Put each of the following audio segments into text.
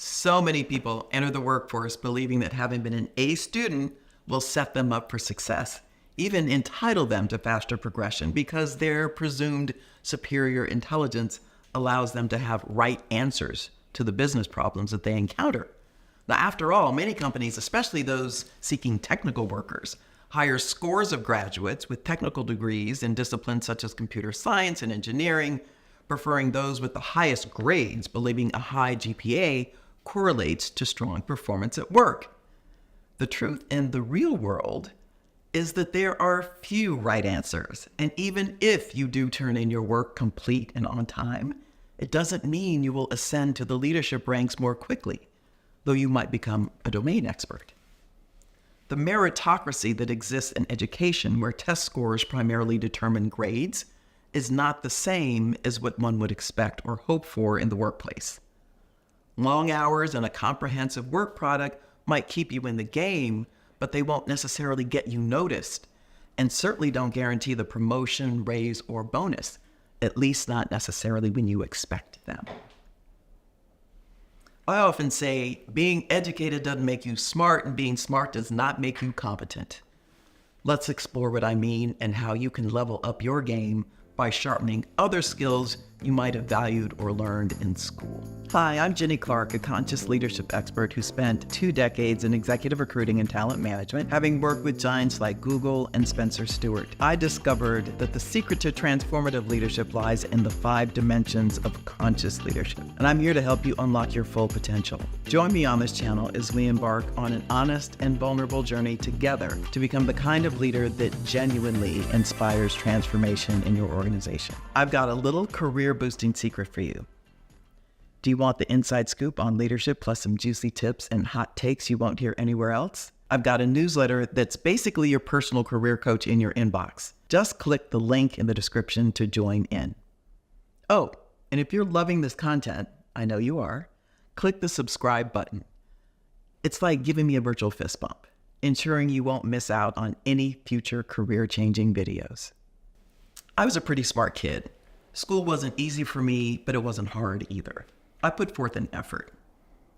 So many people enter the workforce believing that having been an A student will set them up for success, even entitle them to faster progression because their presumed superior intelligence allows them to have right answers to the business problems that they encounter. Now, after all, many companies, especially those seeking technical workers, hire scores of graduates with technical degrees in disciplines such as computer science and engineering, preferring those with the highest grades, believing a high GPA correlates to strong performance at work. The truth in the real world is that there are few right answers, and even if you do turn in your work complete and on time, it doesn't mean you will ascend to the leadership ranks more quickly, though you might become a domain expert. The meritocracy that exists in education, where test scores primarily determine grades, is not the same as what one would expect or hope for in the workplace. Long hours and a comprehensive work product might keep you in the game, but they won't necessarily get you noticed, and certainly don't guarantee the promotion, raise, or bonus, at least not necessarily when you expect them. I often say being educated doesn't make you smart, and being smart does not make you competent. Let's explore what I mean and how you can level up your game by sharpening other skills you might have valued or learned in school. Hi, I'm Jenny Clark, a conscious leadership expert who spent 2 decades in executive recruiting and talent management, having worked with giants like Google and Spencer Stuart. I discovered that the secret to transformative leadership lies in the 5 dimensions of conscious leadership, and I'm here to help you unlock your full potential. Join me on this channel as we embark on an honest and vulnerable journey together to become the kind of leader that genuinely inspires transformation in your organization. I've got a little career-boosting secret for you. Do you want the inside scoop on leadership plus some juicy tips and hot takes you won't hear anywhere else? I've got a newsletter that's basically your personal career coach in your inbox. Just click the link in the description to join in. Oh, and if you're loving this content, I know you are, click the subscribe button. It's like giving me a virtual fist bump, ensuring you won't miss out on any future career-changing videos. I was a pretty smart kid. School wasn't easy for me, but it wasn't hard either. I put forth an effort.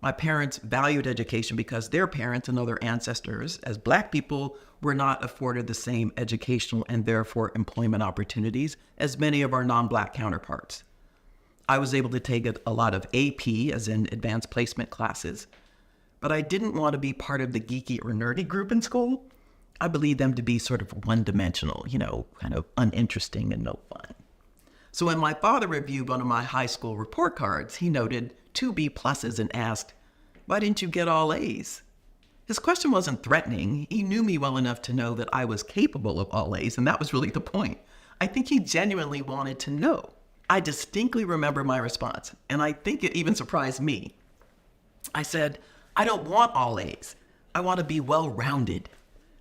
My parents valued education because their parents and other ancestors, as Black people, were not afforded the same educational and therefore employment opportunities as many of our non-Black counterparts. I was able to take a lot of AP, as in advanced placement classes, but I didn't want to be part of the geeky or nerdy group in school. I believed them to be sort of one-dimensional, kind of uninteresting and no fun. So when my father reviewed one of my high school report cards, he noted 2 B pluses and asked, "Why didn't you get all A's?" His question wasn't threatening. He knew me well enough to know that I was capable of all A's, and that was really the point. I think he genuinely wanted to know. I distinctly remember my response, and I think it even surprised me. I said, "I don't want all A's. I want to be well-rounded.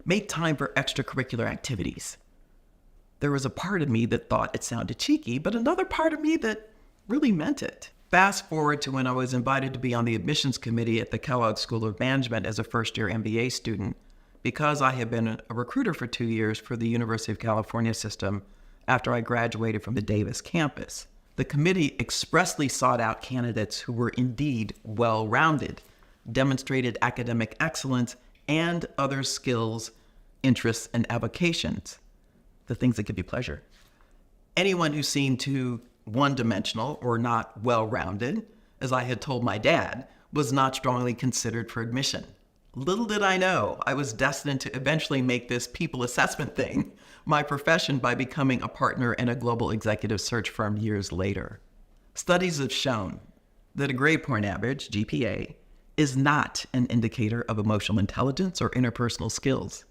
Make time for extracurricular activities." There was a part of me that thought it sounded cheeky, but another part of me that really meant it. Fast forward to when I was invited to be on the admissions committee at the Kellogg School of Management as a first-year MBA student, because I had been a recruiter for 2 years for the University of California system after I graduated from the Davis campus. The committee expressly sought out candidates who were indeed well-rounded, demonstrated academic excellence, and other skills, interests, and avocations, the things that give you pleasure. Anyone who seemed too one-dimensional or not well-rounded, as I had told my dad, was not strongly considered for admission. Little did I know I was destined to eventually make this people assessment thing my profession by becoming a partner in a global executive search firm years later. Studies have shown that a grade point average, GPA, is not an indicator of emotional intelligence or interpersonal skills.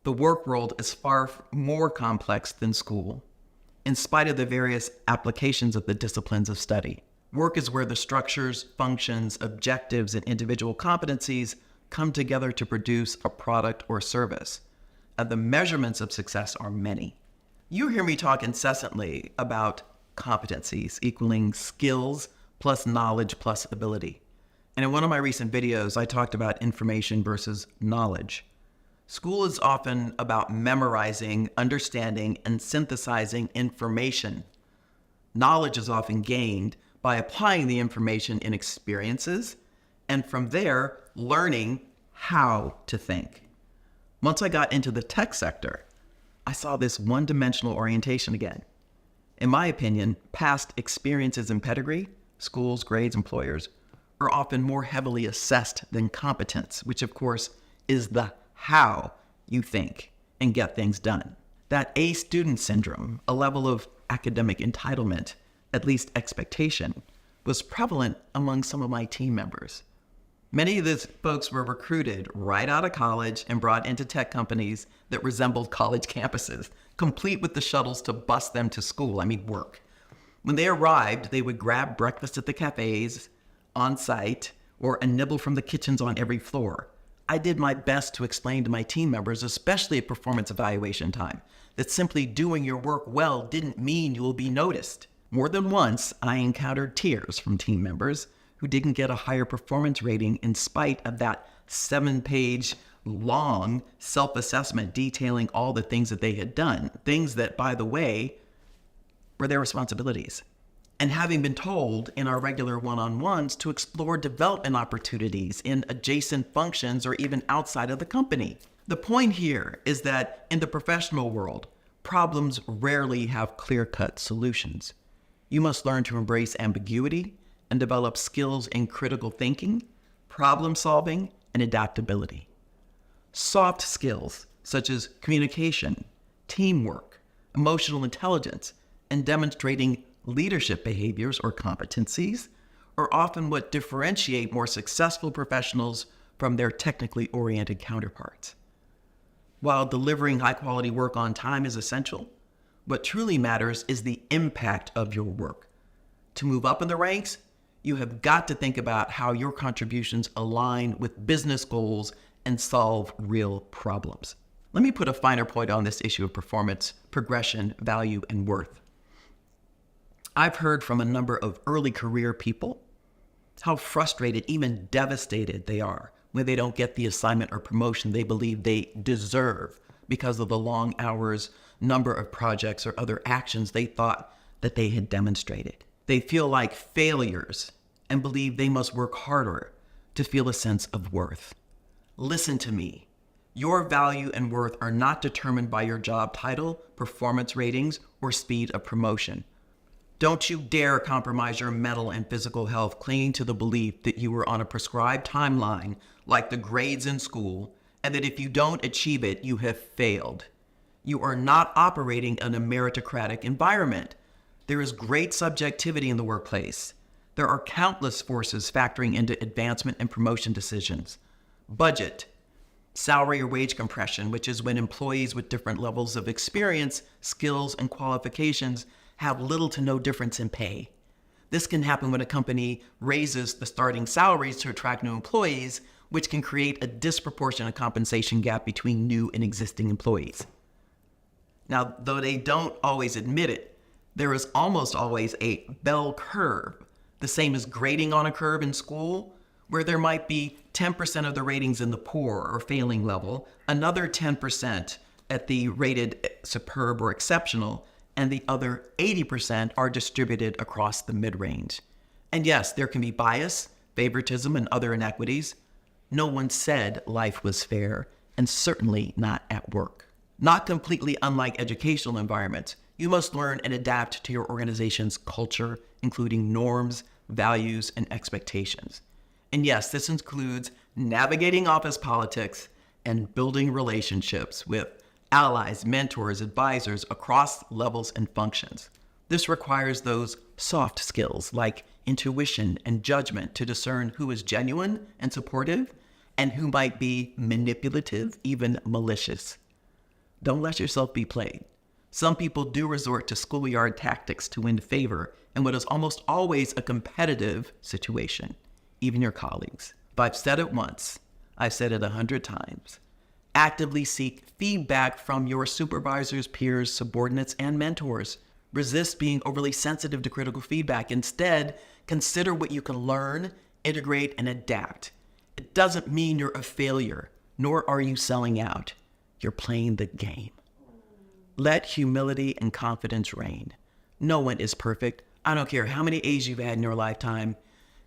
The work world is far more complex than school, in spite of the various applications of the disciplines of study. Work is where the structures, functions, objectives, and individual competencies come together to produce a product or service, and the measurements of success are many. You hear me talk incessantly about competencies equaling skills plus knowledge plus ability. And in one of my recent videos, I talked about information versus knowledge. School is often about memorizing, understanding, and synthesizing information. Knowledge is often gained by applying the information in experiences, and from there, learning how to think. Once I got into the tech sector, I saw this one-dimensional orientation again. In my opinion, past experiences and pedigree, schools, grades, employers, are often more heavily assessed than competence, which of course is the how you think and get things done. That A student syndrome, a level of academic entitlement, at least expectation, was prevalent among some of my team members. Many of these folks were recruited right out of college and brought into tech companies that resembled college campuses, complete with the shuttles to bus them to school, work. When they arrived, they would grab breakfast at the cafes, on site, or a nibble from the kitchens on every floor. I did my best to explain to my team members, especially at performance evaluation time, that simply doing your work well didn't mean you will be noticed. More than once, I encountered tears from team members who didn't get a higher performance rating in spite of that 7-page long self-assessment detailing all the things that they had done, things that, by the way, were their responsibilities. And having been told in our regular one-on-ones to explore development opportunities in adjacent functions or even outside of the company. The point here is that in the professional world, problems rarely have clear-cut solutions. You must learn to embrace ambiguity and develop skills in critical thinking, problem solving, and adaptability. Soft skills such as communication, teamwork, emotional intelligence, and demonstrating leadership behaviors or competencies are often what differentiate more successful professionals from their technically oriented counterparts. While delivering high-quality work on time is essential, what truly matters is the impact of your work. To move up in the ranks, you have got to think about how your contributions align with business goals and solve real problems. Let me put a finer point on this issue of performance, progression, value, and worth. I've heard from a number of early career people how frustrated, even devastated they are when they don't get the assignment or promotion they believe they deserve because of the long hours, number of projects, or other actions they thought that they had demonstrated. They feel like failures and believe they must work harder to feel a sense of worth. Listen to me. Your value and worth are not determined by your job title, performance ratings, or speed of promotion. Don't you dare compromise your mental and physical health clinging to the belief that you were on a prescribed timeline like the grades in school, and that if you don't achieve it, you have failed. You are not operating in a meritocratic environment. There is great subjectivity in the workplace. There are countless forces factoring into advancement and promotion decisions. Budget, salary or wage compression, which is when employees with different levels of experience, skills, and qualifications have little to no difference in pay. This can happen when a company raises the starting salaries to attract new employees, which can create a disproportionate compensation gap between new and existing employees. Now, though they don't always admit it, there is almost always a bell curve, the same as grading on a curve in school, where there might be 10% of the ratings in the poor or failing level, another 10% at the rated superb or exceptional, and the other 80% are distributed across the mid-range. And yes, there can be bias, favoritism, and other inequities. No one said life was fair, and certainly not at work. Not completely unlike educational environments, you must learn and adapt to your organization's culture, including norms, values, and expectations. And yes, this includes navigating office politics and building relationships with allies, mentors, advisors across levels and functions. This requires those soft skills like intuition and judgment to discern who is genuine and supportive and who might be manipulative, even malicious. Don't let yourself be played. Some people do resort to schoolyard tactics to win favor in what is almost always a competitive situation, even your colleagues. If I've said it once, I've said it 100 times. Actively seek feedback from your supervisors, peers, subordinates, and mentors. Resist being overly sensitive to critical feedback. Instead, consider what you can learn, integrate, and adapt. It doesn't mean you're a failure, nor are you selling out. You're playing the game. Let humility and confidence reign. No one is perfect. I don't care how many A's you've had in your lifetime,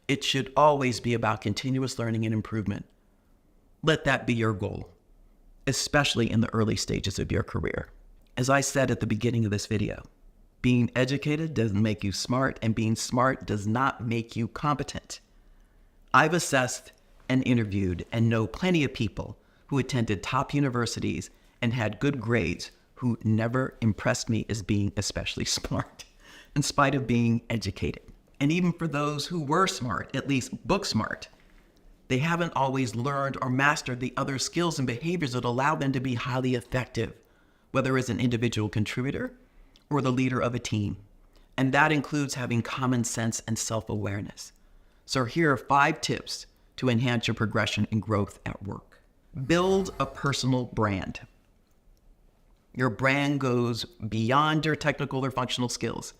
it should always be about continuous learning and improvement. Let that be your goal, especially in the early stages of your career. As I said at the beginning of this video, being educated doesn't make you smart, and being smart does not make you competent. I've assessed and interviewed and know plenty of people who attended top universities and had good grades who never impressed me as being especially smart, in spite of being educated. And even for those who were smart, at least book smart, they haven't always learned or mastered the other skills and behaviors that allow them to be highly effective, whether as an individual contributor or the leader of a team. And that includes having common sense and self-awareness. So here are 5 tips to enhance your progression and growth at work. Build a personal brand. Your brand goes beyond your technical or functional skills.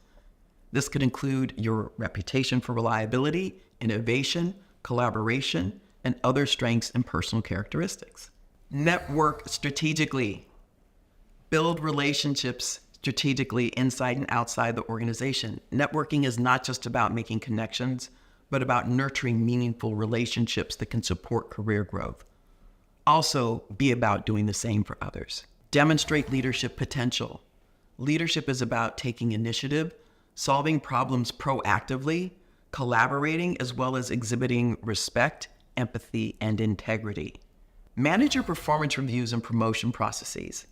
This could include your reputation for reliability, innovation, collaboration, and other strengths and personal characteristics. Network strategically. Build relationships strategically inside and outside the organization. Networking is not just about making connections, but about nurturing meaningful relationships that can support career growth. Also, be about doing the same for others. Demonstrate leadership potential. Leadership is about taking initiative, solving problems proactively, collaborating, as well as exhibiting respect, empathy, and integrity. Manage your performance reviews and promotion processes.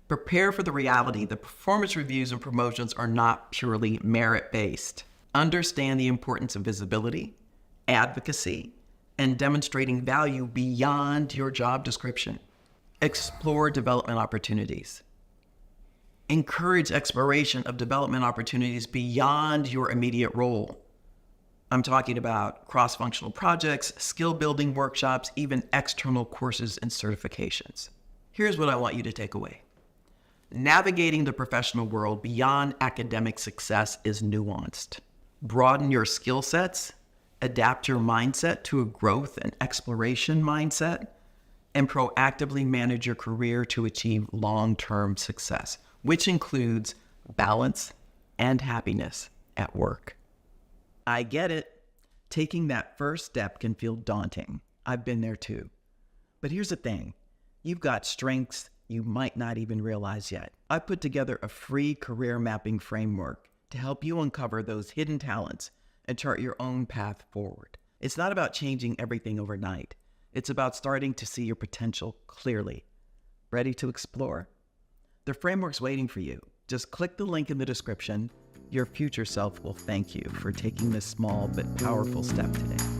Prepare for the reality that performance reviews and promotions are not purely merit-based. Understand the importance of visibility, advocacy, and demonstrating value beyond your job description. Explore development opportunities. Encourage exploration of development opportunities beyond your immediate role. I'm talking about cross-functional projects, skill-building workshops, even external courses and certifications. Here's what I want you to take away. Navigating the professional world beyond academic success is nuanced. Broaden your skill sets, adapt your mindset to a growth and exploration mindset, and proactively manage your career to achieve long-term success, which includes balance and happiness at work. I get it. Taking that first step can feel daunting. I've been there too. But here's the thing. You've got strengths you might not even realize yet. I put together a free career mapping framework to help you uncover those hidden talents and chart your own path forward. It's not about changing everything overnight. It's about starting to see your potential clearly. Ready to explore? The framework's waiting for you. Just click the link in the description. Your future self will thank you for taking this small but powerful step today.